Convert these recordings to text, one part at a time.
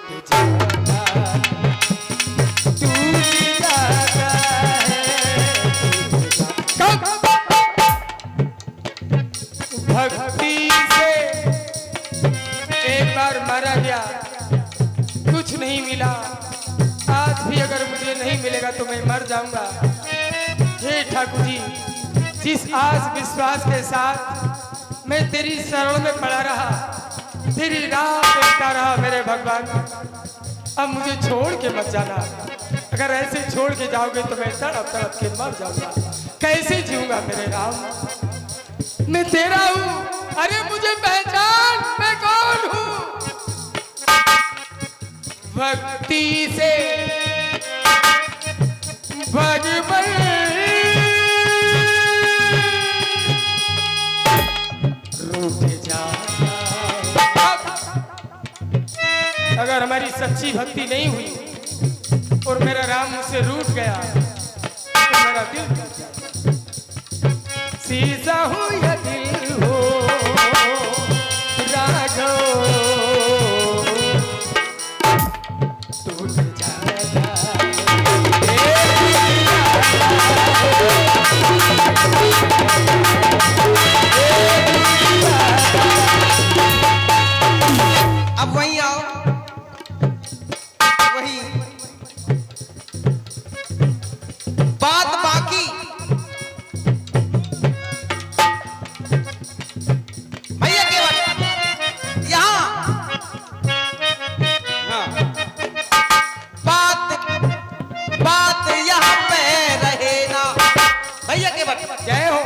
भक्ति से एक बार मारा गया, कुछ नहीं मिला। आज भी अगर मुझे नहीं मिलेगा तो मैं मर जाऊंगा। हे ठाकुर जी, जिस आस विश्वास के साथ मैं तेरी शरण में पड़ा रहा, तेरी राह देखता रहा मेरे भगवान, अब मुझे छोड़ के मत जाना। अगर ऐसे छोड़ के जाओगे तो मैं तड़प तड़प के मर जाऊंगा। कैसे जीऊंगा मेरे राम? मैं तेरा हूँ, अरे मुझे पहचान, मैं कौन हूँ? भक्ति से भगवान रूठ जाता। अगर हमारी सच्ची भक्ति नहीं हुई और मेरा राम मुझसे रूठ गया तो मेरा दिल टूट जाएगा। शीशा हो या दिल हो राघव टूट जाएगा। अब वहीं आओ, वही बात बाकी। भैया केवल यहाँ हाँ, बात यहाँ पे रहे ना। भैया केवल जय हो।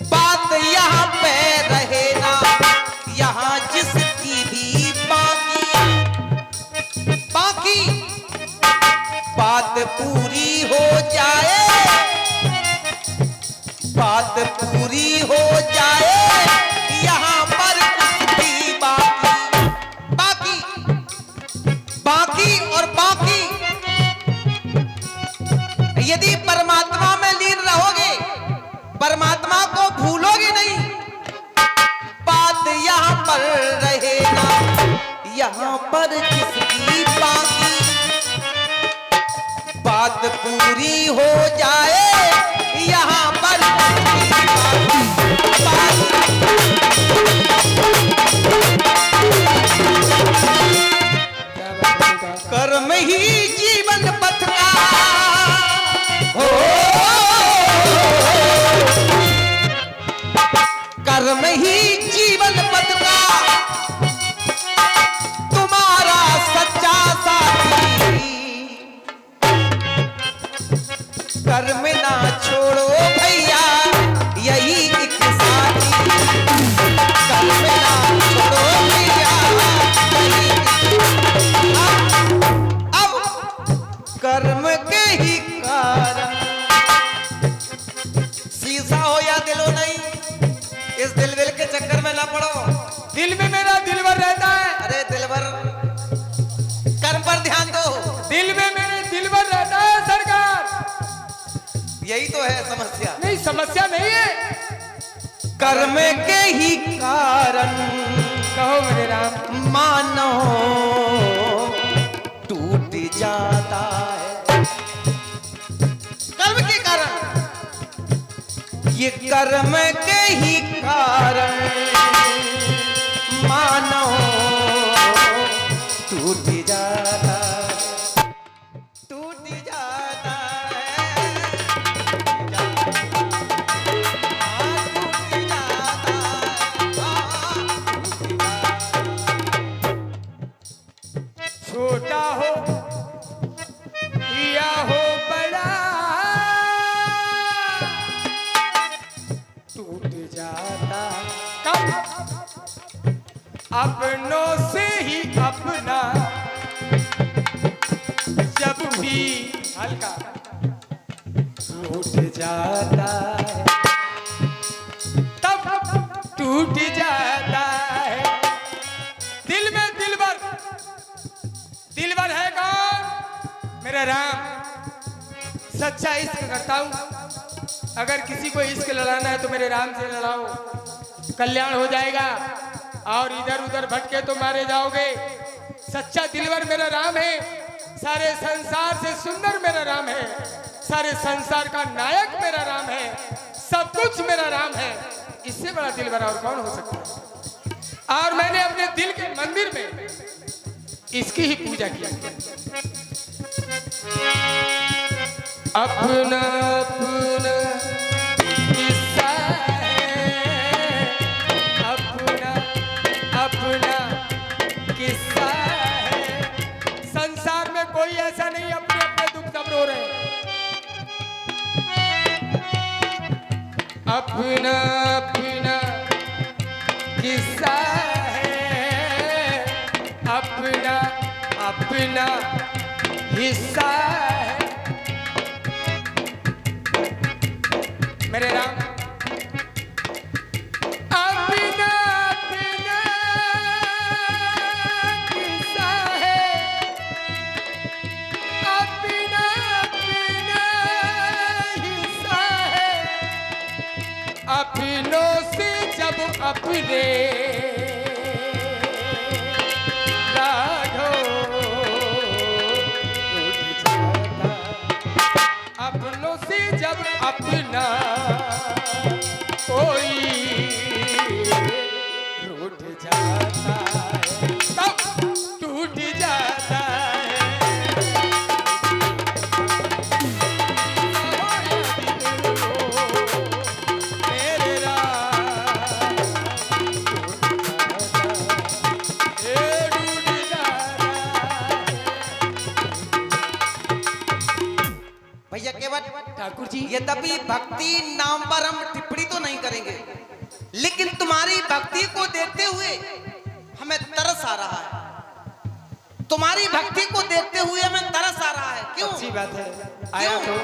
बात यहाँ पे रहे ना, यहाँ जिसकी भी बाकी बात पूरी हो जाए, बात पूरी हो जाए। यहाँ पर कुछ भी बाकी और बाकी। यदि परमात्मा में लीन रहोगे, परमात्मा को भूलोगे नहीं, बात यहाँ पर रहेगा। यहाँ पर जिसकी बात पूरी हो जाए, यहाँ पर कर्म ही जीवन पथ का हो, कर्म ही जीवन पथ का तुम्हारा सच्चा साथी। कर्म ना छोड़ो भैया, यही एक साथी। कर्म ना छोड़ो भैया, यही अब कर्म के ही कारण। शीशा हो या दिल हो नहीं, इस दिल के चक्कर में ना पड़ो। दिल में मेरा दिलवर रहता है। अरे दिलवर, कर्म पर ध्यान दो। दिल में मेरे दिलवर रहता है सरकार। यही तो है समस्या। नहीं, समस्या नहीं है, कर्म के ही कारण कहो मेरे राम। मानो टूट जाता है। कर्म के कारण, ये कर्म के ही कारण मानो टूट जाता है, टूट जाता है, टूट जाता है। छोटा हो या हो बड़ा, टूट जाता। कब? अपनों से ही अपना जब भी हल्का टूट जाता है, तब टूट जाता है। दिल में दिलवर है कौन? मेरा राम। सच्चा इश्क करता हूं। अगर किसी को इश्क लड़ाना है तो मेरे राम से लड़ाओ, कल्याण हो जाएगा। और इधर उधर भटके तो मारे जाओगे। सच्चा दिलवर मेरा राम है, सारे संसार से सुंदर मेरा राम है, सारे संसार का नायक मेरा राम है, सब कुछ मेरा राम है। इससे बड़ा दिलवर और कौन हो सकता है? और मैंने अपने दिल के मंदिर में इसकी ही पूजा की। अपना अपना किस्सा है, अपना अपना किस्सा है। संसार में कोई ऐसा नहीं अपने अपने दुख सब रो रहे हैं। अपना अपना किस्सा है, अपना अपना हिस्सा है। मेरे राम अपना अपना किस्सा है, अपना अपना हिस्सा है। अपनों से जब अपने राधो उठ जाता, अपनों से जब अपना कोई रूठ जाता है तब टूट जाता है। मेरे राम टूट जाता है। भैया केवट ठाकुर जी, यद्यपि भक्ति नाम पर हम टिप्पणी तो नहीं करेंगे, लेकिन तुम्हारी भक्ति को देखते हुए हमें तरस आ रहा है। तुम्हारी भक्ति को देखते हुए हमें तरस आ रहा है। क्यों? अच्छी बात है, आया तो।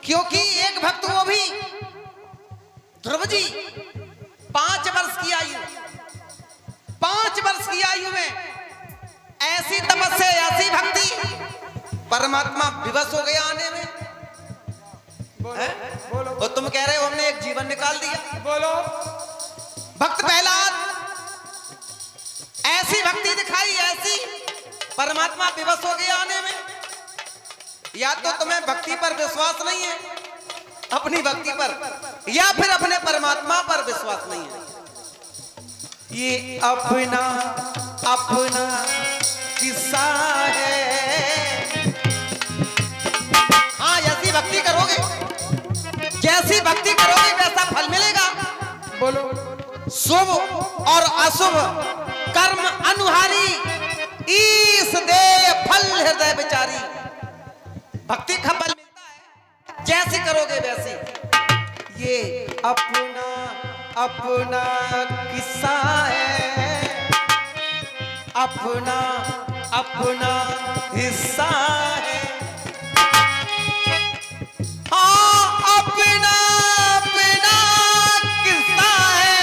क्योंकि एक भक्त वो भी ध्रुव जी 5 वर्ष की आयु, 5 वर्ष की आयु में ऐसी तपस्या, ऐसी भक्ति, परमात्मा विवश हो गया आने में। बोलो, बोलो, और तुम कह रहे हो हमने एक जीवन निकाल दिया। बोलो। भक्त प्रहलाद ऐसी भक्ति दिखाई, ऐसी, परमात्मा विवश हो गया आने में। या तो तुम्हें भक्ति पर विश्वास नहीं है, अपनी भक्ति पर, या फिर अपने परमात्मा पर विश्वास नहीं है। ये अपना अपना किस्सा है। हाँ, ऐसी भक्ति करोगे, जैसी भक्ति करोगे वैसा फल मिलेगा। बोलो। शुभ और अशुभ कर्म अनुहारी, ईश दे फल हृदय विचारी। भक्ति का फल मिलता है, जैसे करोगे वैसे। ये अपना अपना किस्सा है, अपना अपना हिस्सा है। हाँ, अपना अपना किस्सा है,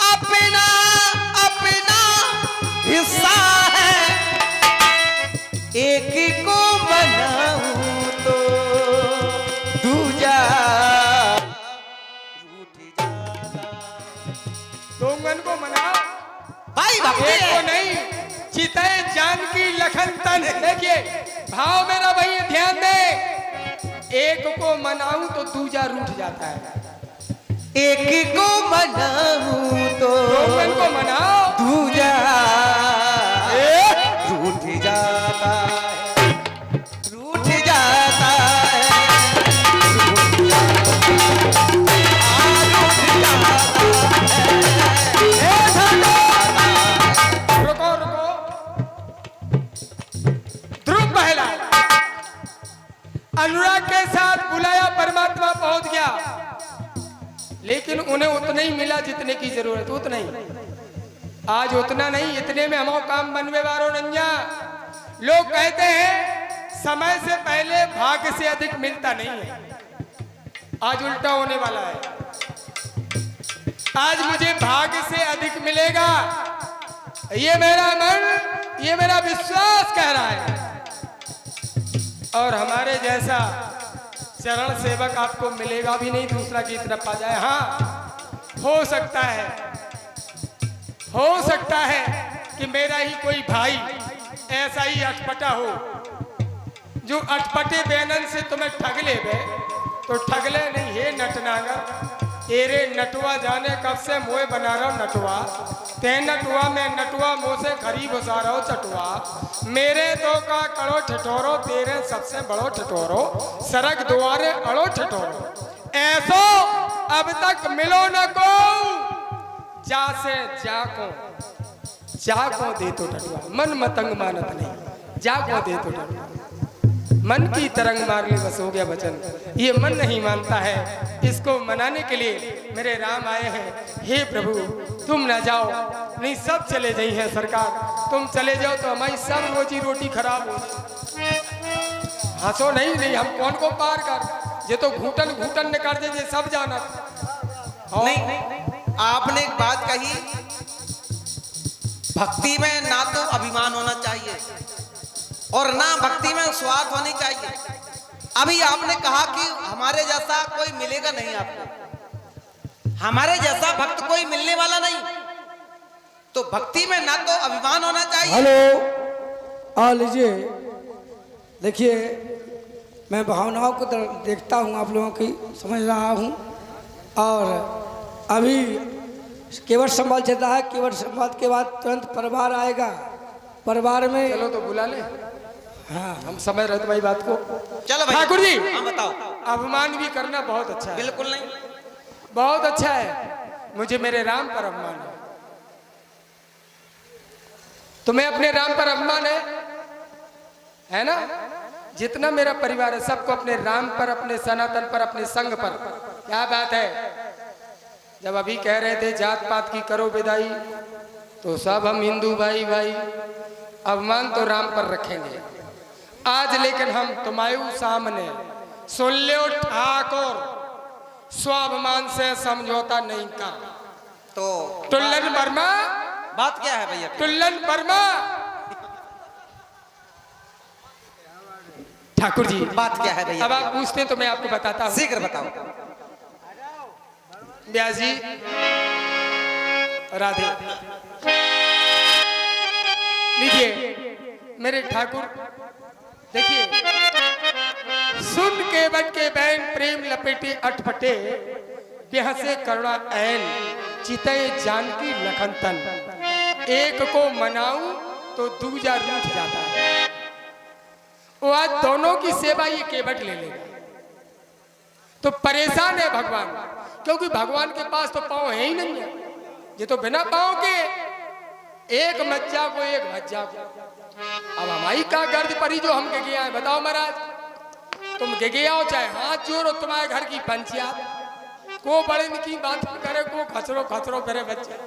अपना अपना हिस्सा है। एक को मनाऊं तो दूजा रूठ जाता। दोंगन को मनाओ भाई भक्ति एक को है। नहीं, चितै जानकी लखन तन। देखिए भाव मेरा भाई, ध्यान दे। एक को मनाऊं तो दूजा रूठ जाता है। एक को मनाऊं तो दोंगन को मनाओ, दूजा रूठ जाता है, रूठ जाता है, रूठ जाता है। रुको रुको। ध्रुव पहला अनुराग के साथ बुलाया, परमात्मा पहुंच गया, लेकिन उन्हें उतना ही मिला जितने की जरूरत, उतना ही। आज उतना नहीं, इतने में हमारा काम बनवे वारो नंजा। लोग कहते हैं समय से पहले भाग्य से अधिक मिलता नहीं है। आज उल्टा होने वाला है। आज मुझे भाग्य से अधिक मिलेगा, ये मेरा मन, ये मेरा विश्वास कह रहा है। और हमारे जैसा चरण सेवक आपको मिलेगा भी नहीं, दूसरा की तरफ आ जाए। हाँ, हो सकता है कि मेरा ही कोई भाई ऐसा ही अटपटा हो जो अटपटे बेनन से तुम्हें ठग ले बे, तो ठग ले नहीं है नटनागर। एरे नटुआ जाने कब से मोए बना रहा हूँ नटुआ, ते नटुआ में नटुआ मुँह से खरीब घुसा रहा हूँ चटुआ। मेरे दो का कड़ो ठठोरो, तेरे सबसे बड़ो ठठोरो, सरक दुआरे अड़ो ठठोरो। ऐसो अब तक मिलो न को, जा से जाको दे तो टटुआ। मन मतंग मानत नहीं, जाको दे तो टटुआ। मन की तरंग मार ली बस हो गया वचन। ये मन नहीं मानता है, इसको मनाने के लिए मेरे राम आए हैं। हे प्रभु तुम ना जाओ, नहीं सब चले जाई हैं सरकार, तुम चले जाओ तो हमारी सब रोजी रोटी खराब हो। हंसो नहीं, नहीं हम कौन को पार कर, ये तो घूटन घूटन ने कर दे सब जाना। नहीं, आपने एक बात कही, भक्ति में ना तो अभिमान होना चाहिए और ना भक्ति में स्वार्थ होनी चाहिए। अभी आपने कहा कि हमारे जैसा कोई मिलेगा नहीं आपको, हमारे जैसा भक्त कोई मिलने वाला नहीं, तो भक्ति में ना तो अभिमान होना चाहिए। हेलो, आ लीजिए। देखिए मैं भावनाओं को देखता हूँ, आप लोगों की समझ रहा हूँ। और अभी केवट संभाल चलता है, केवट संभाल के बाद तुरंत परिवार आएगा। परिवार में चलो तो बुला ले। हाँ हम समझ रहे तुम्हारी बात को। चलो भाई ठाकुर जी, हाँ बताओ। अभिमान भी करना बहुत अच्छा है, बिल्कुल नहीं, बहुत अच्छा है। मुझे मेरे राम पर अभिमान है, तुम्हें अपने राम पर अभिमान है ना? जितना मेरा परिवार है सबको अपने राम पर, अपने सनातन पर, अपने संग पर। क्या बात है, जब अभी कह रहे थे जात पात की करो विदाई, तो सब हम हिंदू भाई भाई, अभिमान तो राम पर रखेंगे आज। लेकिन हम तुम्हारे सामने सुन लो ठाकुर, स्वाभिमान से समझौता नहीं कर। तो टुल्लन वर्मा, बात क्या है भैया? टुल्लन वर्मा। ठाकुर जी बात क्या है भैया? अब आप पूछते हैं तो मैं आपको बताता हूँ। शीघ्र बताओ। व्यास जी, राधे लीजिए मेरे ठाकुर। देखिए, सुन के बट के बैन प्रेम लपेटे अटपटे, ब्याह से करुणा ऐन चितय जानकी लखन तन। एक को मनाऊं तो दूजा रूठ जाता है। वो आज दोनों की सेवा ये केवट ले लेगा तो परेशान है भगवान, क्योंकि भगवान के पास तो पांव है ही नहीं है। ये तो बिना पांव के एक मज्जा को एक मज्जा को। अब हमारी का गर्द परी जो हम गया है, बताओ महाराज, तुम गया हो चाहे हाथ जोड़ो, तुम्हारे घर की पंचायत को बड़े की बात करे, को खचरो खचरो करे बच्चे।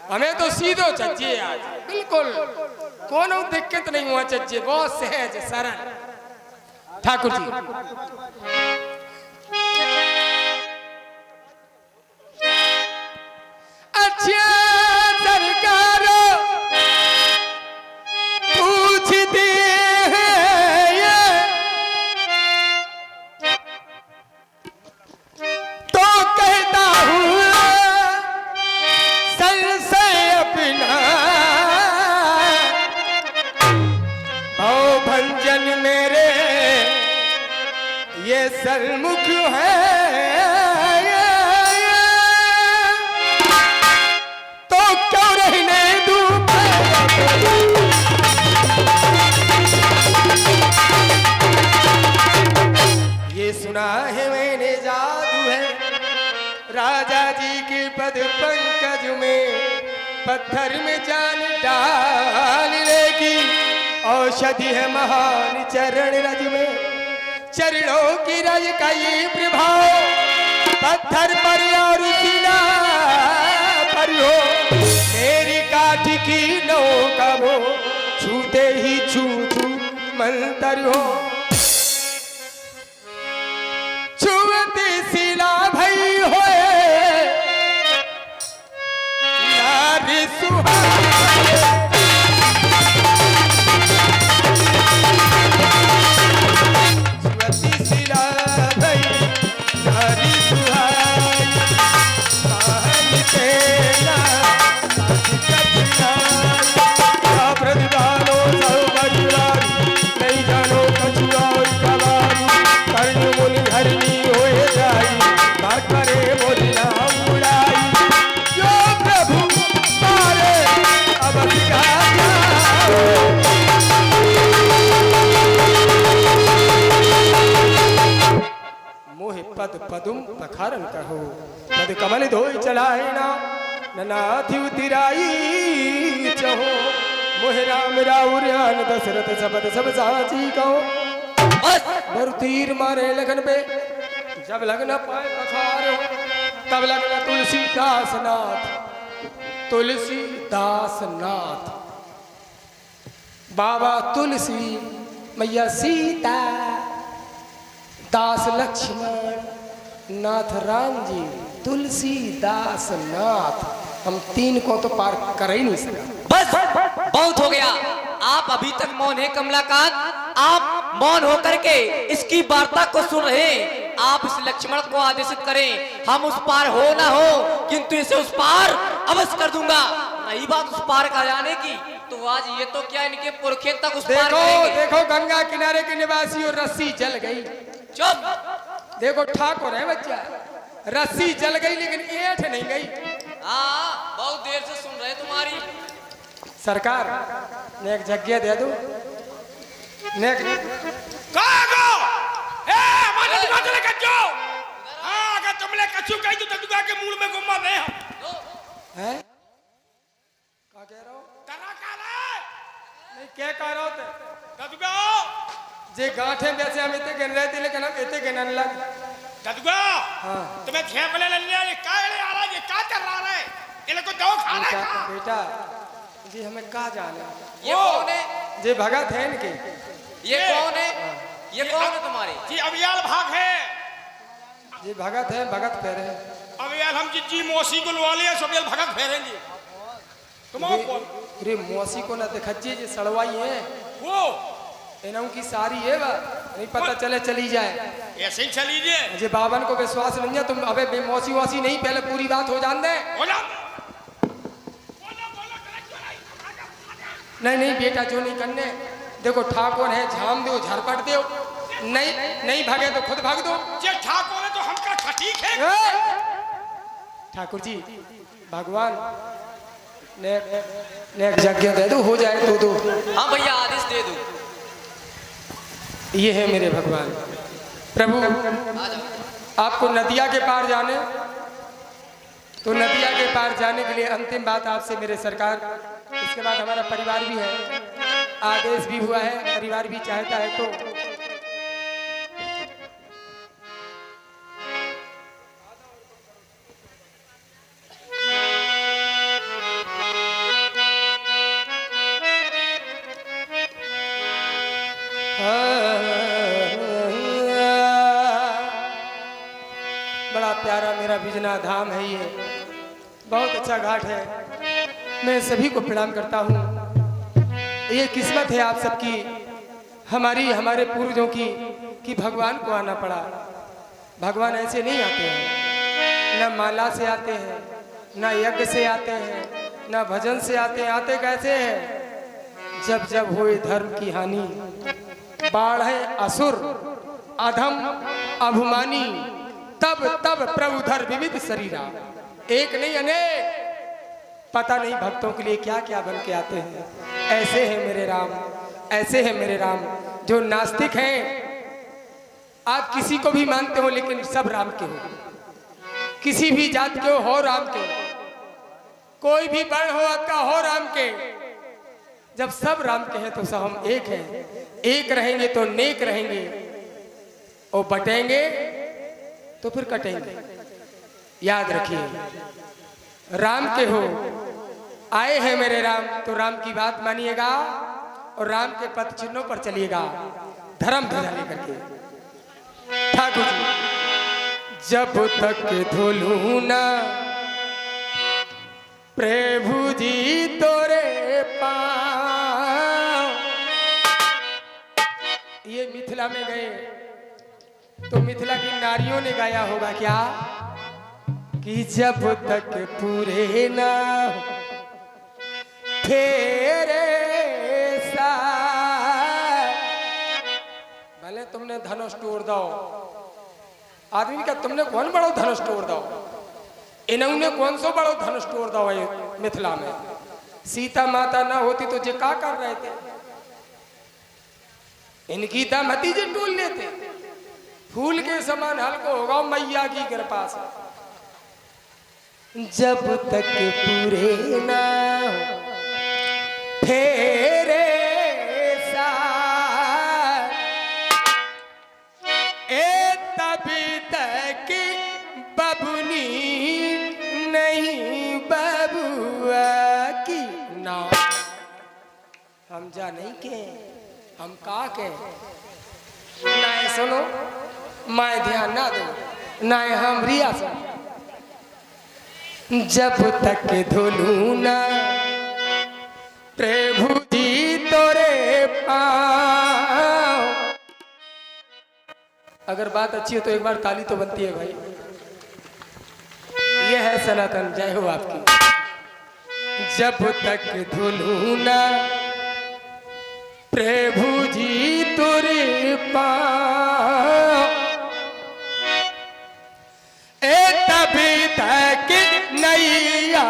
हमें तो सीधो चज्जे आज, बिल्कुल कोनो दिक्कत नहीं हुआ चज्जे, बहुत सहज सरल। ठाकुर जी, अच्छा सरकार पूछती है तो कहता हूँ सर से अपना भाव भंजन मेरे ये सरमुख है। ये सुना है मैंने जादू है राजा जी के पद पंकज में, पत्थर में जान डाल लेगी औषधि है महान चरण रज में। चरणों की रज का ये प्रभाव पत्थर पर और शिला पर हो, मेरी काठ की नौका वो छूते ही छू छू मंतर हो। छुवती शिला भई होए नारी सुहाए, छुवती शिला भई नारी सुहाए, सहन तेरा साथ कठिनाई। पद कमल धोई चलाए ना नाथी उतिराई चहो मोह राम राउरियान दशरथ सबद सब साची कहो। बर तीर मारे लगन पे जब लगन पाए पखारो तब लगन तुलसीदास नाथ तुलसीदास नाथ बाबा तुलसी मैया सीता दास लक्ष्मण नाथ राम जी तुलसीदास नाथ। हम तीन को तो पार कर ही नहीं सकते। बस बहुत हो गया। आप अभी तक मौन है कमलाकांत, आप मौन होकर के इसकी वार्ता को सुन रहे हैं। आप इस लक्ष्मण को आदेशित करें, हम उस पार हो ना हो किंतु इसे उस पार अवश्य कर दूंगा। नहीं बात उस पार का जाने की तो आज ये तो क्या इनके पुरखे तक उस पार करेंगे। देखो गंगा किनारे के निवासी और रस्सी जल गई। चुप। देखो ठाकुर है बच्चा, रस्सी जल गई लेकिन ऐठ नहीं गई। हाँ बहुत देर से सुन रहे तुम्हारी सरकार ने एक जगह दे दो ने कागो ए माने दिमाग ले कच्चो। हां अगर तुमने कच्चू कही तो तदुगा के मूल में गुम्मा दे हम हैं का कह रहा हो तरा का रे नहीं क्या कह रहा हो तदुगा जे गांठे वैसे हम इतने गिन रहे थे लेकिन हम इतने गिनने लग। तदुगा हाँ तुम्हें छेपले ले लिया ये का ले आ रहा ये का कर रहा है इन्हें को दो खाना खा बेटा जी हमें का जाने ये कौन है? जे भगत है इनके ये कौन है? ये कौन है तुम्हारे? जी अवियाल भाग है जे भगत है भगत फेरे अवियाल हम जी मौसी को लवा लिया सब अवियाल भगत फेरेंगे तुम कौन रे मौसी को ना देखिए जे सड़वाई है वो इन्हों की सारी है बा नहीं पता चले चली जाए ऐसे ही चलीजिए मुझे बावन को विश्वास नहीं है तुम अबे बेमौसी वासी नहीं पहले पूरी बात हो जान दे। हो जा नहीं नहीं बेटा जो नहीं करने देखो ठाकुर है झाम दो झरपट दो नहीं नहीं भागे तो खुद भाग दो। जे ठाकुर है तो हमका खटीक है ठाकुर जी भगवान ने एक जगह दे दो हो जाए तो दो। हाँ भैया आदेश दे दो। ये है मेरे भगवान प्रभु आपको नदिया के पार जाने तो नदिया के पार जाने के लिए अंतिम बात आपसे मेरे सरकार। इसके बाद हमारा परिवार भी है आदेश भी हुआ है परिवार भी चाहता है तो बड़ा प्यारा मेरा बिजना धाम है ये बहुत अच्छा घाट है। मैं सभी को प्रणाम करता हूँ। ये किस्मत है आप सबकी हमारे पूर्वजों की कि भगवान को आना पड़ा। भगवान ऐसे नहीं आते हैं न माला से आते हैं न यज्ञ से आते हैं न भजन से आते हैं। आते कैसे हैं जब जब हुए धर्म की हानि बाढ़ है असुर अधम अभिमानी तब तब प्रभु धर विविध शरीरा। एक नहीं अनेक पता नहीं भक्तों के लिए क्या क्या बन के आते हैं। ऐसे हैं मेरे राम ऐसे हैं मेरे राम जो नास्तिक हैं। आप किसी को भी मानते हो लेकिन सब राम के हो। किसी भी जात के हो राम के कोई भी वर्ण हो आपका हो राम के। जब सब राम के हैं तो सब हम एक हैं। एक रहेंगे तो नेक रहेंगे और बटेंगे तो फिर कटेंगे। याद रखिए राम के हो आए हैं मेरे राम तो राम की बात मानिएगा और राम के पथ चिन्हों पर चलिएगा धर्म ध्वजा लेकर के। ठाकुर जी जब तक धोलू ना प्रभु जी तोरे पाँव। ये मिथिला में गए तो मिथिला की नारियों ने गाया होगा क्या कि जब तक पूरे ना फेरे भले तुमने धनुष तोड़ दो आदमी का तुमने कौन बड़ो धनुष तोड़ दो इन्होंने कौन सो बड़ो धनुष तोड़ दो मिथिला में। सीता माता ना होती तो जे का कर रहे थे इनकी दमती जे टोल लेते फूल के समान हल्को होगा मैया की कृपा से। जब तक पूरे ना हो फेरे साथ, तभी तक बबुनी नहीं बबुआ की ना। हम जा नहीं के हम का के नाय सुनो मैं ध्यान ना दो नाय हम रिया सुन। जब तक धुलू ना प्रभु जी तोरे पाँव। अगर बात अच्छी हो तो एक बार ताली तो बनती है भाई। ये है सनातन, जय हो आपकी। जब तक धुलू ना प्रभु जी तोरे पाँव, तभी तक नैया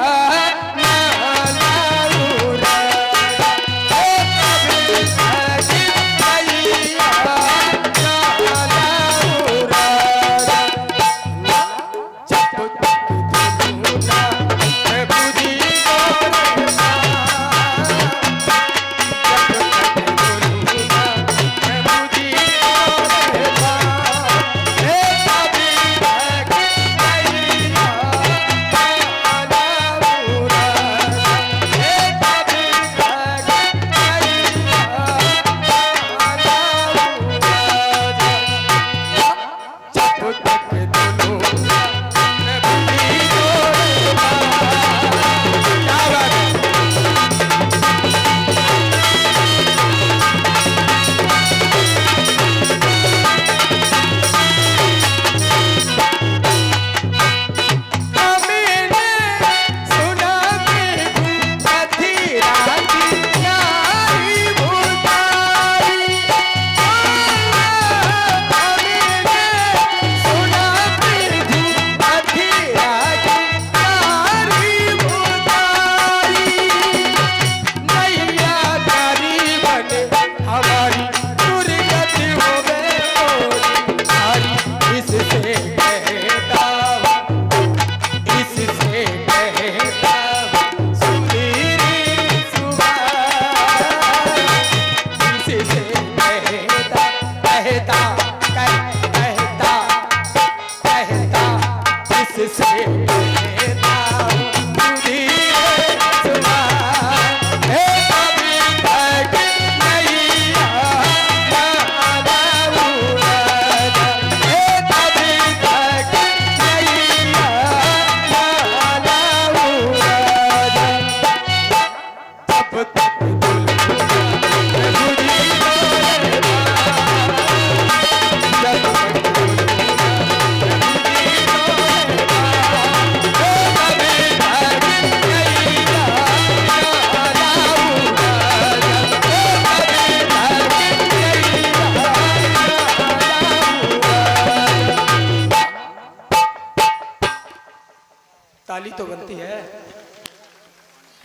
ताली तो बनती है।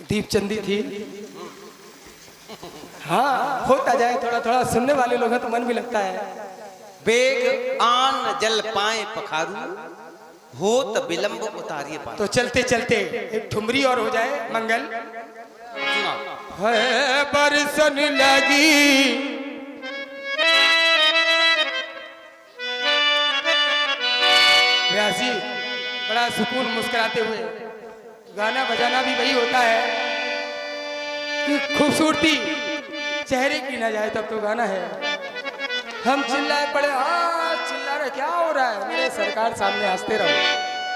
दीप चंदी थी। हाँ होता जाए थोड़ा थोड़ा, सुनने वाले लोग हैं तो मन भी लगता है। बेग आन जल पाए पखारू, होत विलंब उतारिए पार। तो चलते चलते एक ठुमरी और हो जाए मंगल। सुनाओ। है बरसन लगी व्यासी, बड़ा सुकून मुस्कुराते हुए। गाना बजाना भी वही होता है कि खूबसूरती चेहरे की ना जाए तब तो गाना है। हम चिल्लाए पड़े, हाँ चिल्ला रहे, क्या हो रहा है? मेरे सरकार सामने हंसते रहो।